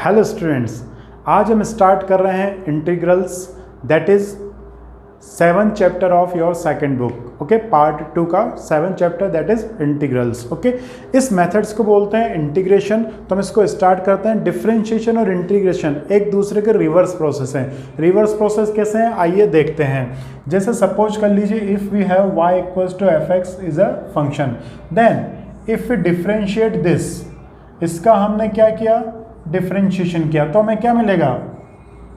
Hello students, आज हम start कर रहे हैं integrals, that is 7th chapter of your second book. Okay, part 2 का 7th chapter that is integrals. Okay, इस मेथड्स को बोलते हैं इंटीग्रेशन। तो हम इसको स्टार्ट करते हैं। डिफरेंशिएशन और इंटीग्रेशन एक दूसरे के रिवर्स प्रोसेस हैं। रिवर्स प्रोसेस कैसे हैं आइए देखते हैं। जैसे सपोज कर लीजिए if we have y equals to f x is a function, then if we differentiate this, इसका हमने क्या किया, डिफरेंशिएशन किया, तो हमें क्या मिलेगा,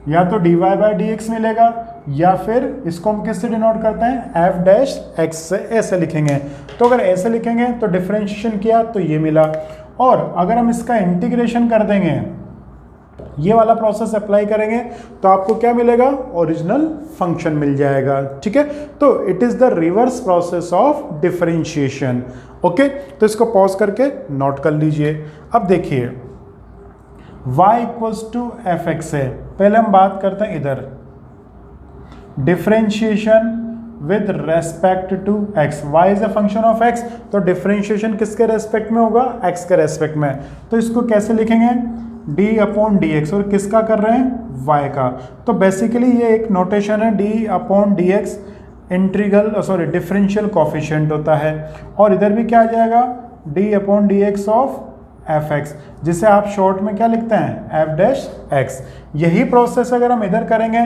या तो dy बाई डी एक्स मिलेगा, या फिर इसको हम किससे डिनोट करते हैं, एफ डैश एक्स से। ऐसे लिखेंगे। तो अगर ऐसे लिखेंगे तो डिफरेंशिएशन किया तो ये मिला। और अगर हम इसका इंटीग्रेशन कर देंगे, ये वाला प्रोसेस अप्लाई करेंगे, तो आपको क्या मिलेगा, ओरिजिनल फंक्शन मिल जाएगा। ठीक है, तो it is the reverse process of differentiation. Okay, तो इसको पॉज करके नोट कर लीजिए। अब देखिए y equals to f x है। पहले हम बात करते हैं इधर differentiation with respect to x। y is a function of x, तो डिफरेंशिएशन किसके रेस्पेक्ट में होगा, x के रेस्पेक्ट में। तो इसको कैसे लिखेंगे, d अपॉन डी एक्स, और किसका कर रहे हैं, y का। तो बेसिकली ये एक नोटेशन है, d upon d x integral differential coefficient होता है। और इधर भी क्या आ जाएगा, d upon d x of f x, जिसे आप शॉर्ट में क्या लिखते हैं, एफ डैश एक्स। यही प्रोसेस अगर हम इधर करेंगे,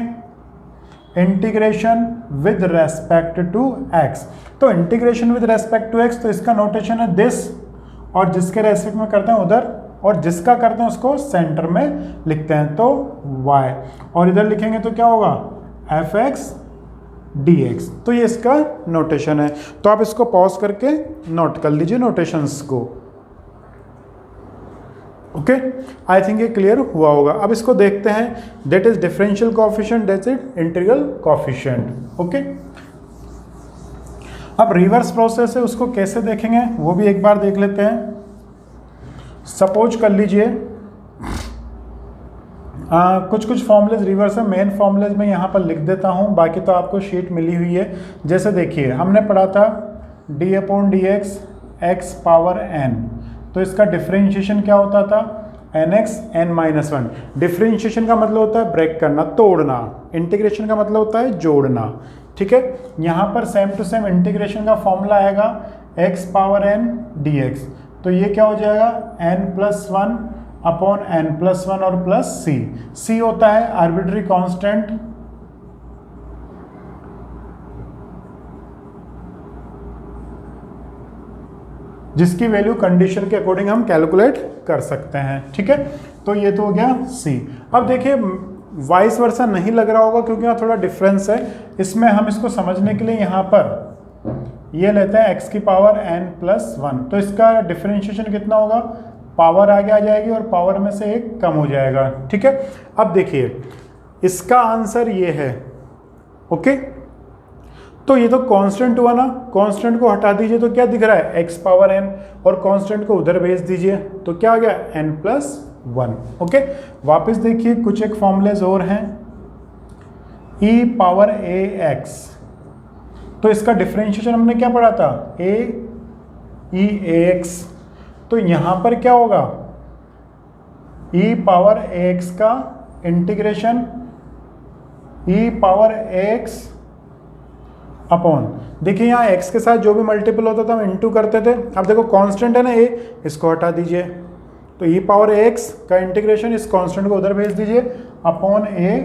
integration with respect to x, तो integration with respect to x, तो इसका नोटेशन है दिस, और जिसके रेस्पेक्ट में करते हैं उधर, और जिसका करते हैं उसको सेंटर में लिखते हैं, तो y, और इधर लिखेंगे तो क्या होगा, एफ एक्स डी एक्स। तो ये इसका नोटेशन है। तो आप इसको पॉज करके नोट कर लीजिए नोटेशंस को। ओके, आई थिंक ये क्लियर हुआ होगा। अब इसको देखते हैं, that is differential coefficient, that's it integral coefficient. Okay, अब रिवर्स प्रोसेस है, उसको कैसे देखेंगे वो भी एक बार देख लेते हैं। सपोज कर लीजिए कुछ फॉर्मूलेज रिवर्स है, मेन फॉर्मूलेज मैं यहाँ पर लिख देता हूँ, बाकी तो आपको शीट मिली हुई है। जैसे देखिए हमने पढ़ा था d upon d x x power n, तो इसका डिफरेंशिएशन क्या होता था, n x n minus one. Differentiation का मतलब होता है ब्रेक करना, तोड़ना। इंटीग्रेशन का मतलब होता है जोड़ना। ठीक है, यहाँ पर सेम टू सेम इंटीग्रेशन का फॉर्मूला आएगा x power n d x, तो ये क्या हो जाएगा, n plus one upon n plus one और प्लस सी। सी होता है आर्बिट्री कांस्टेंट, जिसकी वैल्यू कंडीशन के अकॉर्डिंग हम कैलकुलेट कर सकते हैं। ठीक है, तो ये तो हो गया सी। अब देखिए वाइस वर्सा नहीं लग रहा होगा क्योंकि यहाँ थोड़ा डिफरेंस है। इसमें हम इसको समझने के लिए यहाँ पर ये लेते हैं x की पावर n प्लस वन, तो इसका डिफरेंशिएशन कितना होगा, पावर आगे आ जाएगी और पावर में से एक कम हो जाएगा। ठीक है, अब देखिए इसका आंसर ये है। ओके, तो ये तो कांस्टेंट हुआ ना, कांस्टेंट को हटा दीजिए तो क्या दिख रहा है, x पावर n, और कांस्टेंट को उधर भेज दीजिए तो क्या आ गया, n प्लस वन। ओके, वापस देखिए कुछ एक फॉर्मूलेज और हैं, e पावर a x, तो इसका डिफरेंशिएशन हमने क्या पढ़ा था, a e a x, तो यहाँ पर क्या होगा, e पावर a x का integration e power a x upon, देखिए यहाँ x के साथ जो भी मल्टीपल होता था हम इनटू करते थे। अब देखो कांस्टेंट है ना a, इसको हटा दीजिए, तो e पावर x का इंटीग्रेशन इस कांस्टेंट को उधर भेज दीजिए अपॉन a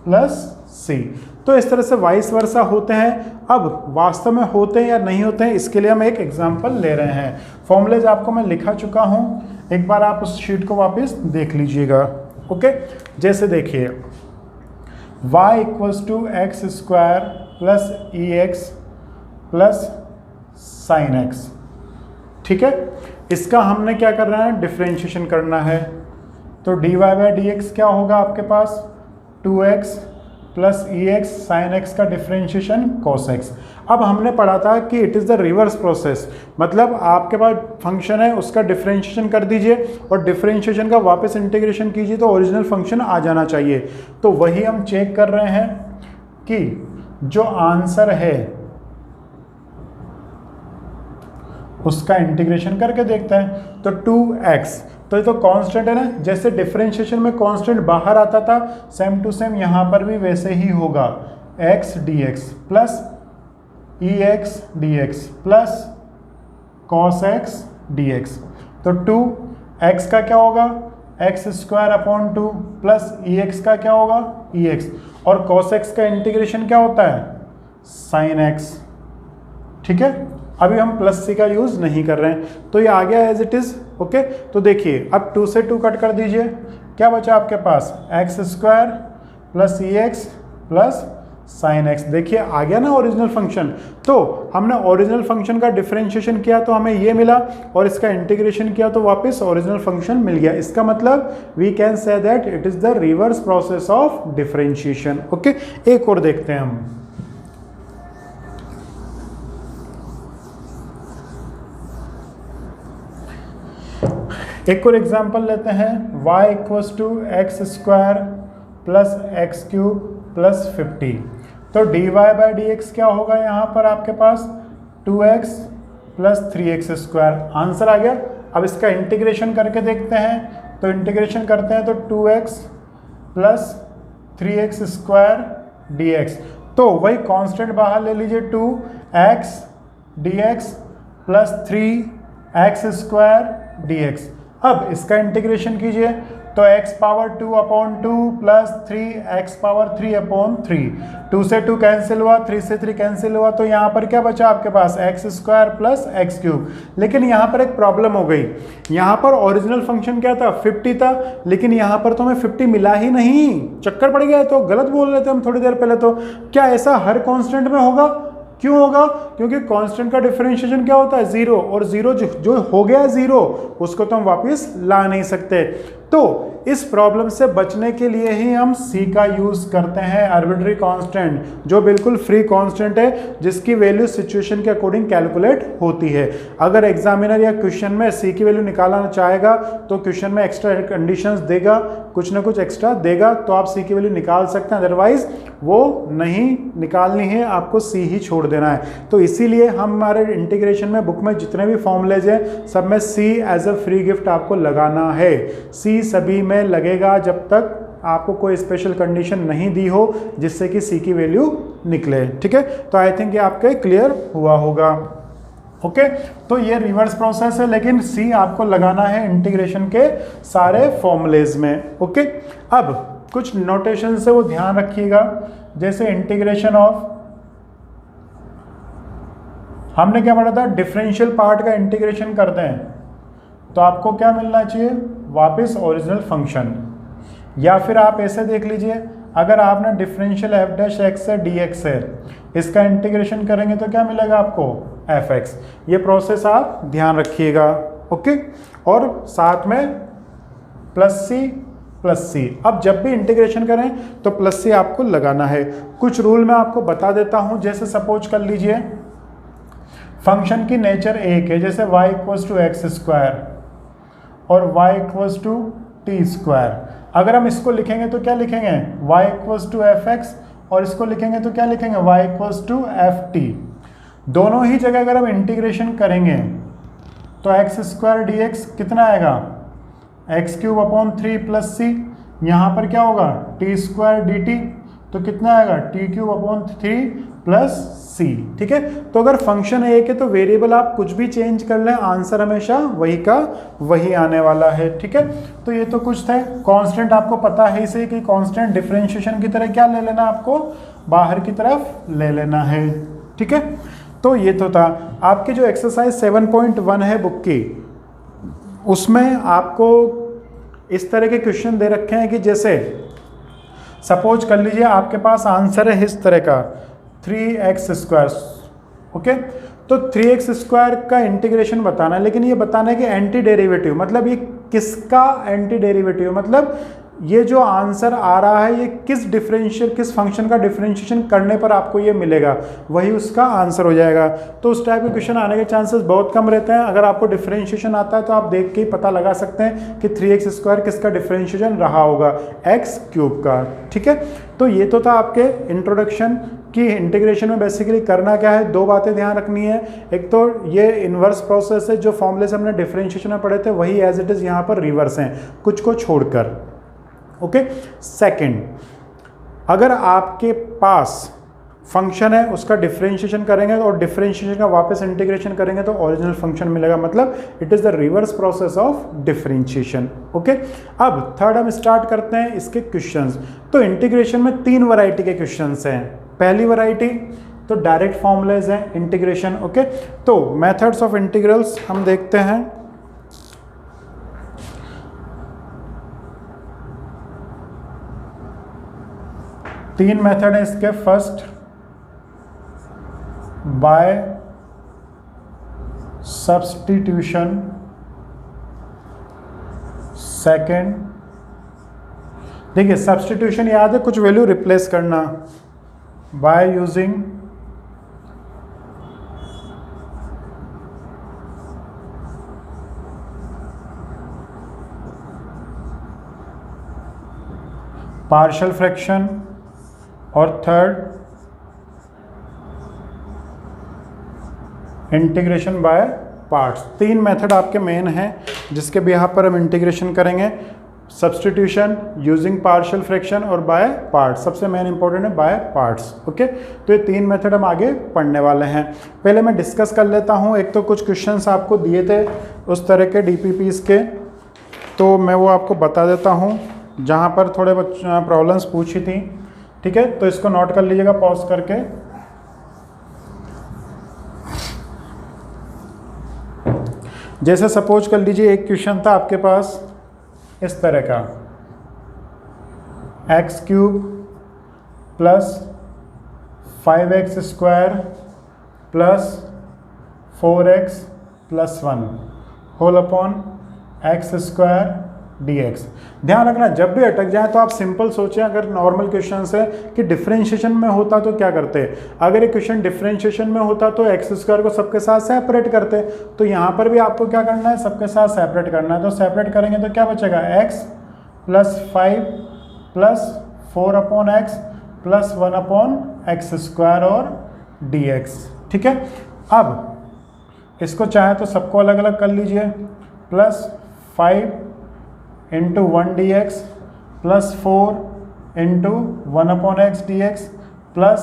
प्लस सी। तो इस तरह से वाइस वर्सा होते हैं। अब वास्तव में होते हैं या नहीं होते हैं, इसके लिए हम एक एग्जांपल ले रहे हैं। फॉर्मूलेज आपको मैं लिखा चुका हूँ, एक बार आप उस शीट को वापस देख लीजिएगा। ओके, जैसे देखिए y equals to x square plus e x plus sine x. ठीक है, इसका हमने क्या करना है, डिफरेंशिएशन करना है। तो dy बाई डी एक्स क्या होगा आपके पास, 2x plus e x sign x का डिफरेंशिएशन cos x। अब हमने पढ़ा था कि it is the reverse process, मतलब आपके पास फंक्शन है उसका डिफरेंशिएशन कर दीजिए और डिफरेंशिएशन का वापस इंटीग्रेशन कीजिए तो ओरिजिनल फंक्शन आ जाना चाहिए। तो वही हम चेक कर रहे हैं कि जो आंसर है उसका इंटीग्रेशन करके देखते हैं। तो 2x, तो ये तो कांस्टेंट है ना, जैसे डिफरेंशिएशन में कांस्टेंट बाहर आता था, सेम टू सेम यहाँ पर भी वैसे ही होगा, x dx plus ex dx plus cos x dx। तो 2x का क्या होगा, x square upon 2 plus ex का क्या होगा, ex, और cos x का इंटीग्रेशन क्या होता है, sin x। ठीक है, अभी हम प्लस सी का यूज नहीं कर रहे हैं, तो ये आ गया एज इट इज। ओके, तो देखिए अब 2 से 2 कट कर दीजिए, क्या बचा आपके पास, x square plus ex plus sine x. देखिए आ गया ना ओरिजिनल फंक्शन। तो हमने ओरिजिनल फंक्शन का डिफरेंशिएशन किया तो हमें ये मिला, और इसका इंटीग्रेशन किया तो वापस ओरिजिनल फंक्शन मिल गया। इसका मतलब we can say that it is the reverse process of differentiation. Okay, एक और देखते हैं हम। एक और एग्जांपल लेते हैं, y equals to x square plus x cube plus 50। तो dy बाई डी एक्स क्या होगा यहाँ पर आपके पास, 2x plus 3x square. Answer आ गया। अब इसका इंटीग्रेशन करके देखते हैं, तो इंटीग्रेशन करते हैं तो 2x plus 3x square dx। तो वही कांस्टेंट बाहर ले लीजिए, 2x dx plus 3x square dx। अब इसका इंटीग्रेशन कीजिए तो x power 2 upon 2 plus 3x power 3 upon 3। 2 से 2 कैंसिल हुआ, 3 से 3 कैंसिल हुआ, तो यहाँ पर क्या बचा आपके पास, x square plus x cube. लेकिन यहाँ पर एक प्रॉब्लम हो गई, यहाँ पर ओरिजिनल फंक्शन क्या था, 50 था, लेकिन यहाँ पर तो हमें 50 मिला ही नहीं, चक्कर पड़ गया। तो गलत बोल रहे थे हम थोड़ी देर पहले। तो क्या ऐसा हर कॉन्स्टेंट में होगा, क्यों होगा, क्योंकि कांस्टेंट का डिफरेंशिएशन क्या होता है, जीरो, और जीरो जो हो गया जीरो उसको तो हम वापस ला नहीं सकते। तो इस प्रॉब्लम से बचने के लिए ही हम c का यूज करते हैं, आर्बिट्री कांस्टेंट, जो बिल्कुल फ्री कांस्टेंट है, जिसकी वैल्यू सिचुएशन के अकॉर्डिंग कैलकुलेट होती है। अगर एग्जामिनर या क्वेश्चन में c की वैल्यू निकालना चाहेगा तो क्वेश्चन में एक्स्ट्रा कंडीशंस देगा, कुछ ना कुछ एक्स्ट्रा देगा, तो आप c की वैल्यू निकाल सकते हैं, अदरवाइज वो नहीं निकालनी है, आपको c ही छोड़ देना है। तो इसीलिए हम हमारे इंटीग्रेशन में बुक में जितने भी फॉर्मूलेज हैं सब में c as a free gift आपको लगाना है। c सभी में लगेगा जब तक आपको कोई स्पेशल कंडीशन नहीं दी हो जिससे कि c की वैल्यू निकले। ठीक है, तो आई थिंक ये आपके क्लियर हुआ होगा। ओके, तो ये रिवर्स प्रोसेस है, लेकिन c आपको लगाना है इंटीग्रेशन के सारे फॉर्मूलेज में। ओके, अब कुछ नोटेशन से वो ध्यान रखिएगा, जैसे इंटीग्रेशन ऑफ, हमने क्या पढ़ा था, डिफरेंशियल पार्ट का इंटीग्रेशन करते हैं तो आपको क्या मिलना चाहिए, वापस ओरिजिनल फंक्शन। या फिर आप ऐसे देख लीजिए, अगर आपने डिफरेंशियल एफ डैश एक्स है डी एक्स है, इसका इंटीग्रेशन करेंगे तो क्या मिलेगा आपको, एफ एक्स। ये प्रोसेस आप ध्यान रखिएगा। ओके, और साथ में प्लस सी। अब जब भी इंटीग्रेशन करें तो प्लस सी आपको लगाना है। कुछ रूल मैं आपको बता देता हूं, जैसे सपोज कर लीजिए फंक्शन की नेचर एक है, जैसे y equals to x square और y equals to t square. अगर हम इसको लिखेंगे तो क्या लिखेंगे, y equals to f x, और इसको लिखेंगे तो क्या लिखेंगे, y equals to f t. दोनों ही जगह अगर हम इंटीग्रेशन करेंगे तो एक्स स्क्वायर डी एक्स कितना आएगा, एक्स क्यूब अपॉन 3 प्लस सी, यहाँ पर क्या होगा टी स्क्वायर डी टी, तो कितना आएगा टी क्यूब अपॉन 3 प्लस सी। ठीक है, तो अगर फंक्शन एक है तो वेरिएबल आप कुछ भी चेंज कर लें, आंसर हमेशा वही का वही आने वाला है। ठीक है, तो ये तो कुछ थे। कांस्टेंट आपको पता है इसे कि कांस्टेंट डिफरेंशिएशन की तरह क्या ले लेना, आपको बाहर की तरफ ले लेना है। ठीक है, तो ये तो था आपकी जो एक्सरसाइज 7.1 है बुक की, उसमें आपको इस तरह के क्वेश्चन दे रखे हैं कि जैसे सपोज कर लीजिए आपके पास आंसर है इस तरह का 3x स्क्वायर। ओके, तो 3x स्क्वायर का इंटीग्रेशन बताना है, लेकिन ये बताना है कि एंटी डेरिवेटिव, मतलब ये किसका एंटी डेरिवेटिव, मतलब ये जो आंसर आ रहा है ये किस फंक्शन का डिफरेंशिएशन करने पर आपको ये मिलेगा, वही उसका आंसर हो जाएगा। तो उस टाइप के क्वेश्चन आने के चांसेस बहुत कम रहते हैं। अगर आपको डिफरेंशिएशन आता है तो आप देख के ही पता लगा सकते हैं कि 3x स्क्वायर किसका डिफरेंशिएशन रहा होगा, एक्स क्यूब का। ठीक है, तो ये तो था आपके इंट्रोडक्शन कि इंटीग्रेशन में बेसिकली करना क्या है, दो बातें ध्यान रखनी है। एक तो ये इन्वर्स प्रोसेस है, जो फॉर्मूले से हमने डिफरेंशिएशन में पढ़े थे वही एज इट इज़ यहाँ पर रिवर्स हैं, कुछ को छोड़कर। ओके। सेकंड, अगर आपके पास फंक्शन है उसका डिफरेंशिएशन करेंगे और डिफरेंशिएशन का वापस इंटीग्रेशन करेंगे तो ओरिजिनल फंक्शन मिलेगा, मतलब it is the reverse process of differentiation. Okay. अब थर्ड हम स्टार्ट करते हैं इसके क्वेश्चंस। तो इंटीग्रेशन में 3 वैरायटी के क्वेश्चंस हैं। पहली वैरायटी तो डायरेक्ट फॉर्मूलेज हैं इंटीग्रेशन। ओके। तो मेथड्स ऑफ इंटीग्रल्स हम देखते हैं। तीन मेथड है इसके। फर्स्ट बाय सब्स्टिट्यूशन, सेकंड, देखिए सब्स्टिट्यूशन याद है, कुछ वैल्यू रिप्लेस करना बाय यूजिंग पार्शियल फ्रैक्शन, और third integration by parts. 3 method आपके मेन हैं जिसके बिहाफ पर हम इंटीग्रेशन करेंगे। सब्स्टिट्यूशन, यूजिंग पार्शियल फ्रैक्शन और बाय पार्ट्स। सबसे मेन इंपॉर्टेंट है बाय पार्ट्स। ओके। तो ये 3 मेथड हम आगे पढ़ने वाले हैं। पहले मैं डिस्कस कर लेता हूँ। एक तो कुछ क्वेश्चंस आपको दिए थे उस तरह के डीपीपीस के, तो मैं वो आपको बता देता हूँ जहाँ पर थोड़े प्रॉब्लम्स पूछी थी। ठीक है, तो इसको नोट कर लीजिएगा पॉज करके। जैसे सपोज कर लीजिए एक क्वेश्चन था आपके पास इस तरह का, x³ plus 5x² plus 4x plus 1 whole upon x² dx। ध्यान रखना जब भी अटक जाए तो आप सिंपल सोचें। अगर नॉर्मल क्वेश्चन है कि डिफरेंशिएशन में होता तो क्या करते, अगर ये क्वेश्चन डिफरेंशिएशन में होता तो x² को सबके साथ सेपरेट करते। तो यहाँ पर भी आपको क्या करना है, सबके साथ सेपरेट करना है। तो सेपरेट करेंगे तो क्या बचेगा, x plus 5 plus 4 upon x plus 1 upon x² और dx। ठीक है। अब इसको चाहे तो सबको अलग अलग कर लीजिए। Plus 5 into 1 dx plus 4 into 1 upon x dx plus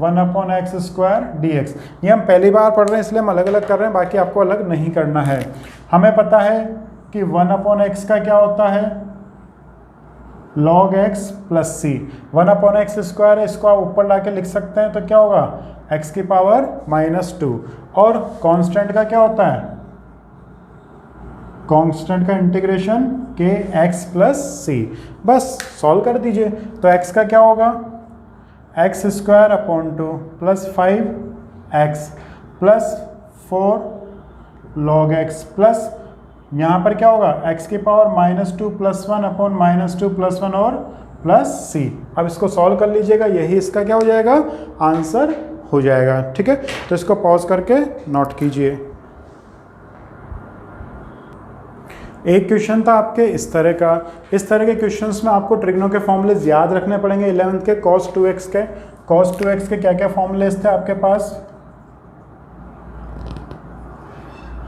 1 upon x² dx। ये हम पहली बार पढ़ रहे हैं इसलिए हम अलग अलग कर रहे हैं, बाकी आपको अलग नहीं करना है। हमें पता है कि 1 अपॉन x का क्या होता है, log x plus c। 1 upon x² है, इसको आप ऊपर ला के लिख सकते हैं तो क्या होगा, x की पावर -2। और कांस्टेंट का क्या होता है, कांस्टेंट का इंटीग्रेशन के x प्लस सी। बस सॉल्व कर दीजिए। तो x का क्या होगा, x² upon 2 plus 5x plus 4 log x plus यहाँ पर क्या होगा, x की पावर -2 प्लस 1 अपॉन -2 प्लस 1 और प्लस c। अब इसको सॉल्व कर लीजिएगा, यही इसका क्या हो जाएगा, आंसर हो जाएगा। ठीक है, तो इसको पॉज करके नोट कीजिए। एक क्वेश्चन था आपके इस तरह का। इस तरह के क्वेश्चंस में आपको ट्रिग्नो के फॉर्मूलेज याद रखने पड़ेंगे 11th के। cos 2x के, cos 2x के क्या क्या फॉर्मूलेज थे आपके पास,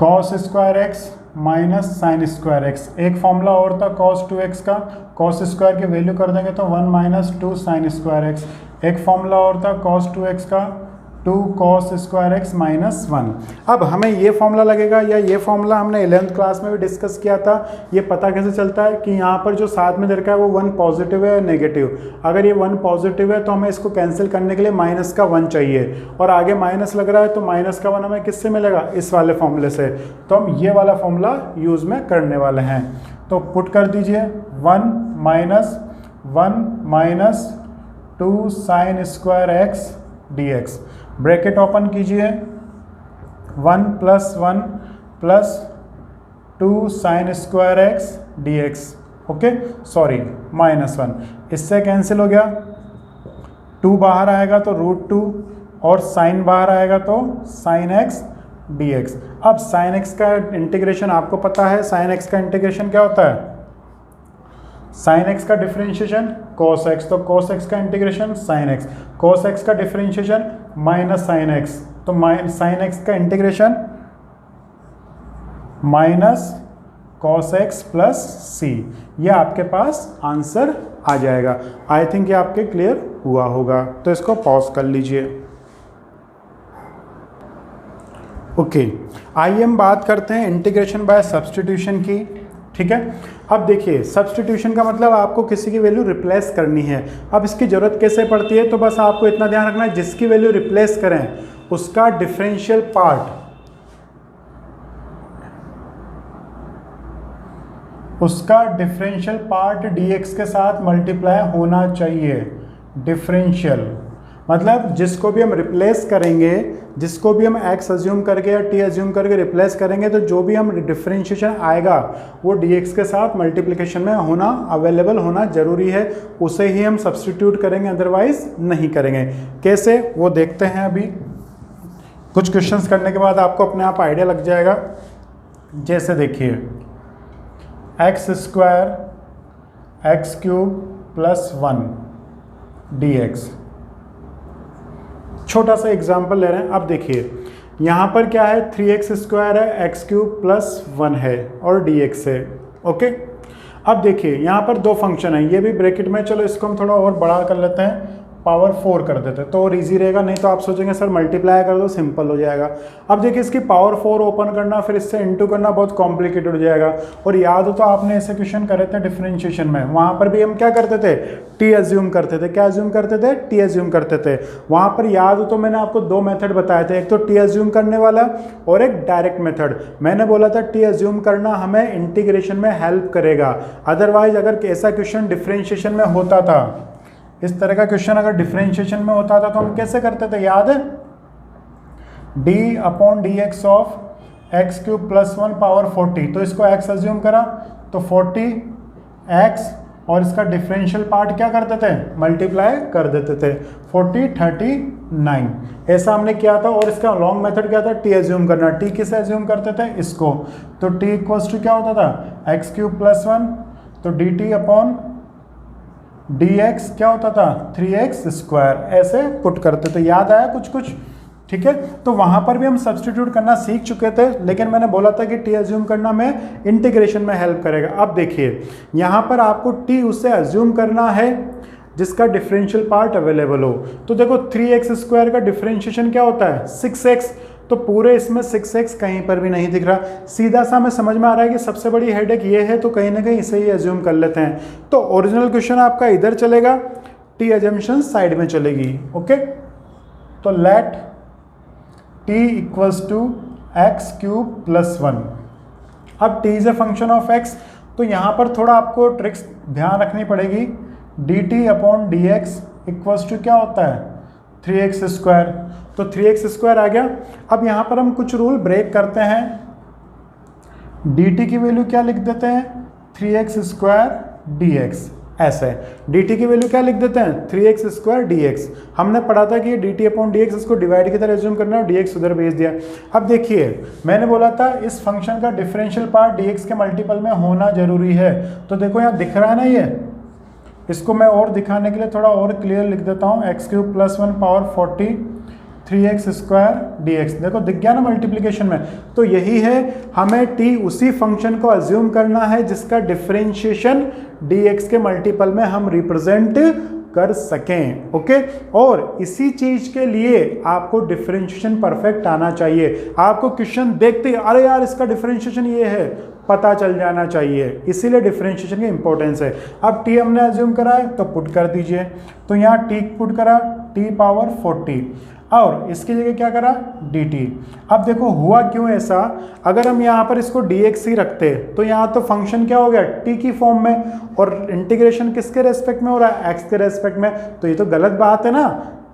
cos² माइनस sin²। एक फॉर्मूला और था cos 2x का, cos² की वैल्यू कर देंगे तो 1 माइनस 2 sin²। एक फॉर्मूला और था cos 2x का, 2 cos² माइनस 1। अब हमें ये फॉर्मूला लगेगा या ये फॉर्मूला हमने 11th क्लास में भी डिस्कस किया था। ये पता कैसे चलता है कि यहाँ पर जो साथ में दे रखा है वो 1 पॉजिटिव है या नेगेटिव। अगर ये 1 पॉजिटिव है तो हमें इसको कैंसिल करने के लिए माइनस का 1 चाहिए, और आगे माइनस लग रहा है तो माइनस का 1 हमें किससे मिलेगा, इस वाले फॉर्मूले से। तो हम ये वाला फॉर्मूला यूज़ में करने वाले हैं। तो पुट कर दीजिए 1 minus 2 sin² dx। Bracket open कीजिए, 1 plus 1 plus 2 sin² dx। Okay, sorry -1, इससे कैंसिल हो गया। 2 बाहर आएगा तो √2 और साइन बाहर आएगा तो sin x dx। अब sin x का इंटीग्रेशन आपको पता है, sin x का इंटीग्रेशन क्या होता है, sin x का डिफरेंशिएशन cos x, तो cos x का integration sin x। cos x का डिफरेंशिएशन माइनस साइन एक्स, तो साइन एक्स का integration minus cos x plus c, ये आपके पास आंसर आ जाएगा। आई थिंक ये आपके क्लियर हुआ होगा, तो इसको पॉज कर लीजिए। ओके, आइए हम बात करते हैं इंटीग्रेशन बाय सब्स्टिट्यूशन की। ठीक है, अब देखिए सब्स्टिट्यूशन का मतलब आपको किसी की वैल्यू रिप्लेस करनी है। अब इसकी ज़रूरत कैसे पड़ती है, तो बस आपको इतना ध्यान रखना है, जिसकी वैल्यू रिप्लेस करें उसका डिफरेंशियल पार्ट, उसका डिफरेंशियल पार्ट dx के साथ मल्टीप्लाई होना चाहिए। डिफरेंशियल मतलब जिसको भी हम रिप्लेस करेंगे, जिसको भी हम x अज्यूम करके या t अज्यूम करके रिप्लेस करेंगे, तो जो भी हम डिफरेंशिएशन आएगा वो dx के साथ मल्टीप्लिकेशन में होना, अवेलेबल होना जरूरी है, उसे ही हम सब्स्टिट्यूट करेंगे, अदरवाइज नहीं करेंगे। कैसे, वो देखते हैं अभी। कुछ क्वेश्चंस करने के बाद आपको अपने आप आइडिया लग जाएगा। जैसे देखिए x square x cube plus 1 dx, छोटा सा एग्जाम्पल ले रहे हैं। अब देखिए यहाँ पर क्या है, 3x स्क्वायर है, एक्स क्यूब प्लस 1 है और dx है। ओके, अब देखिए यहाँ पर दो फंक्शन है, ये भी ब्रैकेट में, चलो इसको हम थोड़ा और बड़ा कर लेते हैं, पावर 4 कर देते हैं तो और इजी रहेगा, नहीं तो आप सोचेंगे सर मल्टीप्लाई कर दो सिंपल हो जाएगा। अब देखिए इसकी पावर 4 ओपन करना फिर इससे इनटू करना बहुत कॉम्प्लिकेटेड हो जाएगा। और याद हो तो आपने ऐसे क्वेश्चन करे थे डिफरेंशिएशन में, वहाँ पर भी हम क्या करते थे, टी अज्यूम करते थे। क्या अज्यूम करते थे, टी अज्यूम करते थे। वहाँ पर याद हो तो मैंने आपको दो मेथड बताए थे, एक तो टी अज्यूम करने वाला और एक डायरेक्ट मेथड। मैंने बोला था टी अज्यूम करना हमें इंटीग्रेशन में हेल्प करेगा, अदरवाइज अगर ऐसा क्वेश्चन डिफरेंशिएशन में होता था, इस तरह का क्वेश्चन अगर डिफरेंशिएशन में होता था तो हम कैसे करते थे, याद है, D upon d x of x cube plus 1 power 40, तो इसको x अज्यूम करा तो 40x और इसका डिफरेंशियल पार्ट क्या करते थे, मल्टीप्लाई कर देते थे, 40 39 ऐसा हमने किया था। और इसका लॉन्ग मेथड क्या था, टी अज्यूम करना। टी किसे अज्यूम करते थे, इसको, तो टी इक्वल्स टू क्या होता था, एक्स क्यूब प्लस 1, तो डी टी अपॉन dx क्या होता था, 3x स्क्वायर, ऐसे पुट करते थे। याद आया कुछ कुछ, ठीक है। तो वहां पर भी हम सब्स्टिट्यूट करना सीख चुके थे, लेकिन मैंने बोला था कि टी अज्यूम करना में इंटीग्रेशन में हेल्प करेगा। अब देखिए यहाँ पर आपको टी उससे अज्यूम करना है जिसका डिफरेंशियल पार्ट अवेलेबल हो। तो देखो 3x स्क्वायर का डिफरेंशिएशन क्या होता है, 6x, तो पूरे इसमें 6x कहीं पर भी नहीं दिख रहा। सीधा सा हमें समझ में आ रहा है कि सबसे बड़ी हेडेक ये है, तो कहीं ना कहीं इसे ही अज्यूम कर लेते हैं। तो ओरिजिनल क्वेश्चन आपका इधर चलेगा, टी अजम्पशन साइड में चलेगी। ओके, तो let t equals to x cube plus 1। अब t is a function of x, तो यहाँ पर थोड़ा आपको ट्रिक्स ध्यान रखनी पड़ेगी। D t upon d x equals to क्या होता है, 3x स्क्वायर, तो 3x स्क्वायर आ गया। अब यहाँ पर हम कुछ रूल ब्रेक करते हैं, dt की वैल्यू क्या लिख देते हैं, 3x स्क्वायर dx, ऐसे dt की वैल्यू क्या लिख देते हैं, 3x स्क्वायर dx। हमने पढ़ा था कि dt अपॉन dx इसको डिवाइड की तरह एज्यूम करना है, dx उधर भेज दिया। अब देखिए मैंने बोला था इस फंक्शन का डिफरेंशियल पार्ट dx के मल्टीपल में होना जरूरी है, तो देखो यहाँ दिख रहा है ना, ये इसको मैं और दिखाने के लिए थोड़ा और क्लियर लिख देता हूँ, x cube plus 1 power 40 3x square dx। देखो दिख गया ना मल्टीप्लिकेशन में। तो यही है, हमें t उसी फंक्शन को अज्यूम करना है जिसका डिफरेंशिएशन dx के मल्टीपल में हम रिप्रेजेंट कर सकें। ओके, और इसी चीज के लिए आपको डिफरेंशिएशन परफेक्ट आना चाहिए। आपको क्वेश्चन देखते ही अरे यार इसका डिफरेंशिएशन ये है, पता चल जाना चाहिए, इसीलिए डिफरेंशिएशन की इंपॉर्टेंस है। अब टी हमने अज्यूम करा है तो पुट कर दीजिए, तो यहाँ टी पुट करा टी पावर 40 और इसकी जगह क्या करा dt। अब देखो हुआ क्यों ऐसा, अगर हम यहाँ पर इसको dx ही रखते तो यहाँ तो फंक्शन क्या हो गया t की फॉर्म में, और इंटीग्रेशन किसके रेस्पेक्ट में हो रहा है, x के रेस्पेक्ट में, तो ये तो गलत बात है ना।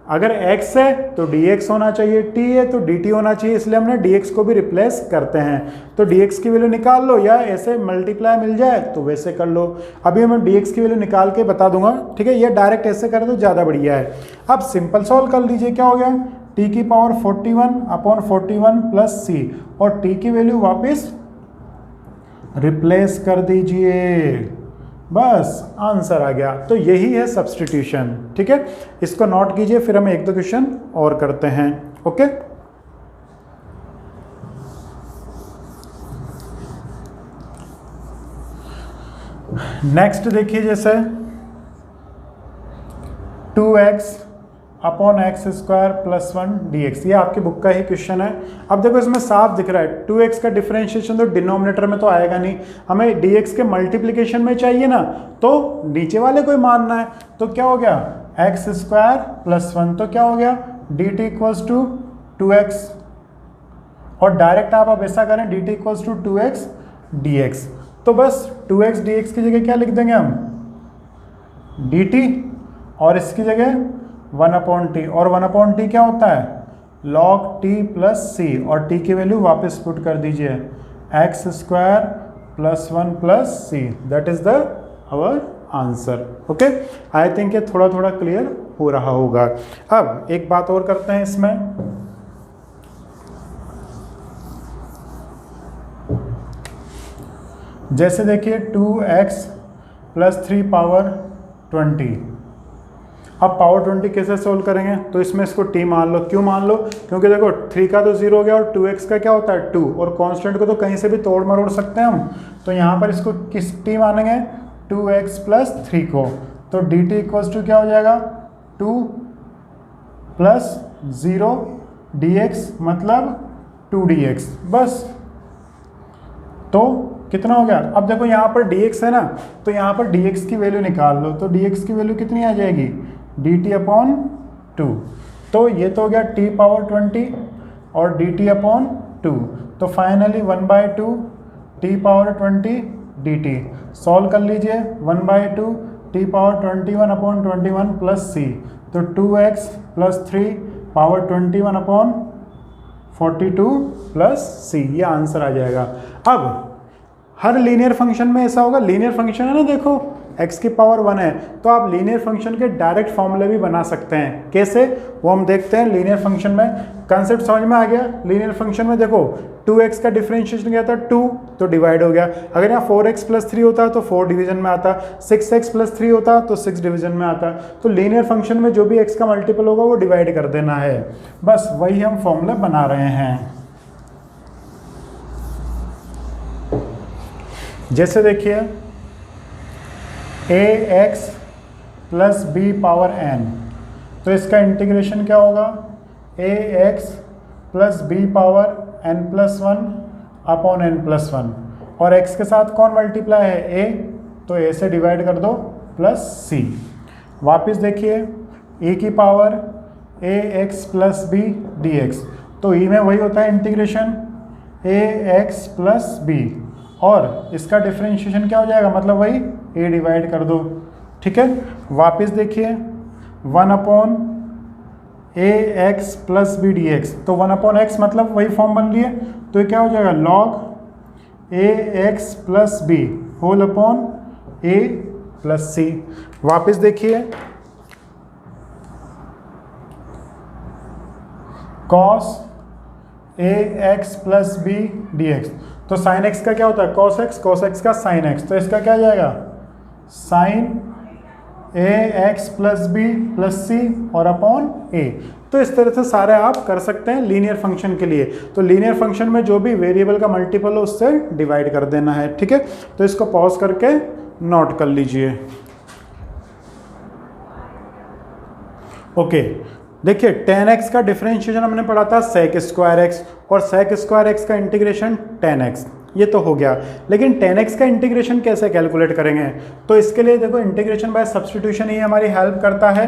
अगर x है तो dx होना चाहिए, t है तो dt होना चाहिए, इसलिए हमने dx को भी रिप्लेस करते हैं। तो dx की वैल्यू निकाल लो, या ऐसे मल्टीप्लाई मिल जाए तो वैसे कर लो। अभी मैं dx की वैल्यू निकाल के बता दूंगा, ठीक है। ये डायरेक्ट ऐसे करें तो ज़्यादा बढ़िया है। अब सिंपल सॉल्व कर लीजिए, क्या हो गया, t की पावर 41 अपॉन 41 प्लस c, और t की वैल्यू वापस रिप्लेस कर दीजिए, बस आंसर आ गया। तो यही है सब्स्टिट्यूशन। ठीक है, इसको नोट कीजिए, फिर हम एक दो क्वेश्चन और करते हैं। ओके, नेक्स्ट देखिए, जैसे 2x upon x square plus 1 dx, ये आपकी बुक का ही क्वेश्चन है। अब देखो इसमें साफ दिख रहा है 2x का डिफरेंशिएशन तो डिनोमिनेटर में तो आएगा नहीं, हमें dx के मल्टीप्लिकेशन में चाहिए ना, तो नीचे वाले को ही मानना है। तो क्या हो गया, एक्स स्क्वायर प्लस 1, तो क्या हो गया dt इक्वल्स टू 2x, और डायरेक्ट आप ऐसा करें dt equals to 2x dx, तो बस 2x dx की जगह क्या लिख देंगे हम, dt, और इसकी जगह 1/t, और 1/t क्या होता है, log t प्लस सी, और t की वैल्यू वापस पुट कर दीजिए, x square plus 1 plus c, that is the our answer. Okay, I think ये थोड़ा थोड़ा क्लियर हो रहा होगा। अब एक बात और करते हैं इसमें, जैसे देखिए 2x प्लस 3 पावर 20, अब पावर 20 कैसे सोल्व करेंगे, तो इसमें इसको t मान लो। क्यों मान लो, क्योंकि देखो 3 का तो 0 हो गया और 2x का क्या होता है 2, और कांस्टेंट को तो कहीं से भी तोड़ मरोड़ सकते हैं हम, तो यहाँ पर इसको किस t मानेंगे, 2x प्लस 3 को, तो dt इक्वल्स टू क्या हो जाएगा 2 प्लस 0 dx मतलब 2dx, बस। तो कितना हो गया, अब देखो यहाँ पर dx है ना, तो यहाँ पर dx की वैल्यू निकाल लो, तो dx की वैल्यू कितनी आ जाएगी, dt अपॉन 2, तो ये तो हो गया t पावर 20 और dt अपॉन 2, तो finally 1/2 t power 20 dt, solve कर लीजिए 1/2 t power 21 upon 21 plus c, तो 2x plus 3 power 21 upon 42 plus c, ये आंसर आ जाएगा। अब हर लीनियर फंक्शन में ऐसा होगा, लीनियर फंक्शन है ना, देखो x की पावर 1 है, तो आप लीनियर फंक्शन के डायरेक्ट फॉर्मूले भी बना सकते हैं। कैसे, वो हम देखते हैं। लीनियर फंक्शन में कंसेप्ट समझ में आ गया। लीनियर फंक्शन में देखो 2x का डिफरेंशिएशन क्या था 2, तो डिवाइड हो गया। अगर यहाँ 4x प्लस 3 होता तो 4 डिवीजन में आता, 6x प्लस 3 होता तो 6 डिवीजन में आता। तो लीनियर फंक्शन में जो भी x का मल्टीपल होगा वो डिवाइड कर देना है, बस वही हम फॉर्मूला बना रहे हैं। जैसे देखिए ax plus b power n, तो इसका इंटीग्रेशन क्या होगा, ax plus b power n plus 1 upon n plus 1, और x के साथ कौन मल्टीप्लाई है a, तो a से डिवाइड कर दो प्लस c। वापस देखिए e की power ax plus b dx, तो e में वही होता है इंटीग्रेशन ax प्लस b, और इसका डिफरेंशिएशन क्या हो जाएगा, मतलब वही a डिवाइड कर दो। ठीक है, वापस देखिए 1 upon ax plus b dx, तो 1 अपॉन x मतलब वही फॉर्म बन लिए, तो ये क्या हो जाएगा log ax plus b whole upon a plus c. वापस देखिए cos ax plus b dx, तो साइन एक्स का क्या होता है cos x का साइन x, तो इसका क्या आ जाएगा sine ax plus b plus c और अपॉन a। तो इस तरह से सारे आप कर सकते हैं लीनियर फंक्शन के लिए। तो लीनियर फंक्शन में जो भी वेरिएबल का मल्टीपल हो उससे डिवाइड कर देना है। ठीक है, तो इसको पॉज करके नोट कर लीजिए। ओके, देखिए tan x का डिफरेंशिएशन हमने पढ़ा था sec स्क्वायर x, और sec स्क्वायर x का इंटीग्रेशन tan x, ये तो हो गया। लेकिन tan x का इंटीग्रेशन कैसे कैलकुलेट करेंगे, तो इसके लिए देखो इंटीग्रेशन बाय सब्स्टिट्यूशन ही हमारी हेल्प करता है।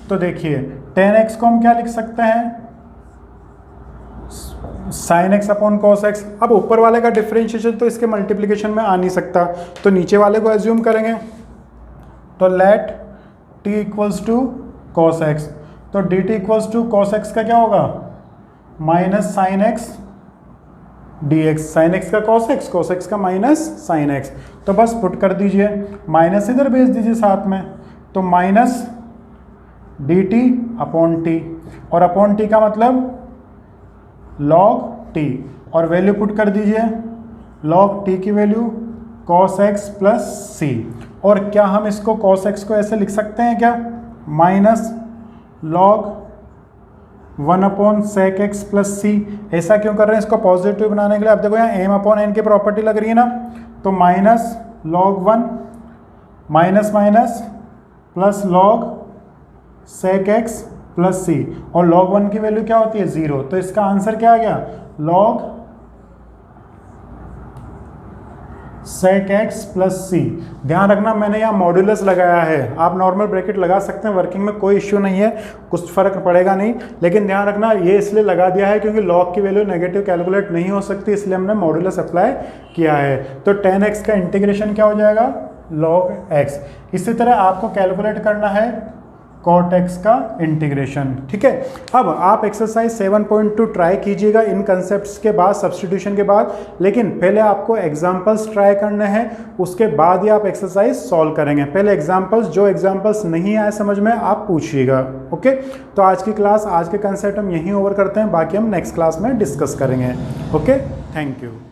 तो देखिए tan x को हम क्या लिख सकते हैं, sin x upon cos x। अब ऊपर वाले का डिफरेंशिएशन तो इसके मल्टीप्लिकेशन में आ नहीं सकता, तो नीचे वाले को एज्यूम करेंगे, तो let t equals to cos x, तो dt equals to cos x का क्या होगा minus sine x dx, sine x का cos x का माइनस साइन x, तो बस पुट कर दीजिए, माइनस इधर भेज दीजिए साथ में, तो माइनस dt अपॉन t, और अपॉन t का मतलब log t, और वैल्यू पुट कर दीजिए log t की value cos x plus c, और क्या हम इसको cos x को ऐसे लिख सकते हैं क्या, minus log 1/sec x plus c. ऐसा क्यों कर रहे हैं, इसको पॉजिटिव बनाने के लिए। अब देखो यहाँ m/n की प्रॉपर्टी लग रही है ना, तो minus log 1 minus minus plus log sec x plus c, और log 1 की वैल्यू क्या होती है 0, तो इसका आंसर क्या आ गया log sec x प्लस सी। ध्यान रखना मैंने यहाँ मॉड्यूलस लगाया है, आप नॉर्मल ब्रैकेट लगा सकते हैं, वर्किंग में कोई इश्यू नहीं है, कुछ फर्क पड़ेगा नहीं, लेकिन ध्यान रखना ये इसलिए लगा दिया है क्योंकि log की वैल्यू नेगेटिव कैलकुलेट नहीं हो सकती, इसलिए हमने मॉड्यूलस अप्लाई किया है। तो tan x का इंटीग्रेशन क्या हो जाएगा log x। इसी तरह आपको कैलकुलेट करना है cot x का इंटीग्रेशन, ठीक है। अब आप एक्सरसाइज 7.2 ट्राई कीजिएगा इन कंसेप्ट्स के बाद, सब्स्टिट्यूशन के बाद, लेकिन पहले आपको एग्जांपल्स ट्राई करने हैं, उसके बाद ही आप एक्सरसाइज सॉल्व करेंगे। पहले एग्जांपल्स, जो एग्जांपल्स नहीं आए समझ में आप पूछिएगा, ओके। तो आज की क्लास, आज के कंसेप्ट हम यहीं ओवर करते हैं, बाकी हम नेक्स्ट क्लास में डिस्कस करेंगे, ओके। Thank you.